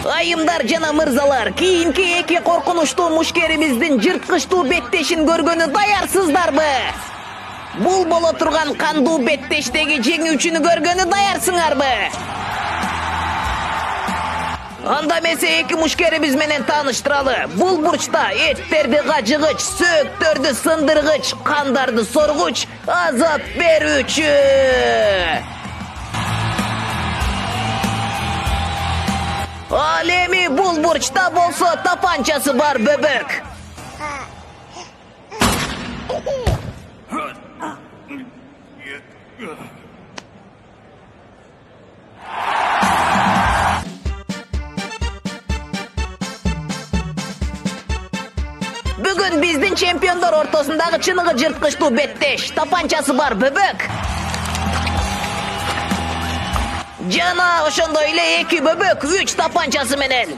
Айымдар жана мырзалар, кийинки эки коркунучтуу мушкеримиздин жырткычтуу беттешин көргөнү даярсыздарбы? Бул боло турган кандуу беттештеги жеңүүчүнү көргөнү даярсыңарбы? Анда эмесе эки мушкерибиз менен тааныштыралы. Бул бурчта эттерди кажыгыч, сөөктөрдү сындыргыч, кандарды соргуч, азап берүүчү. Ал эми бул бурчта болсо тапанчасы бар бөбөк. Бүгүн биздин чемпиондор ортосундагы чыныгы жырткычтуу беттеш, тапанчасы бар бөбөк. Жана ошондой эле эки бөбөк 3 тапанчасы менен.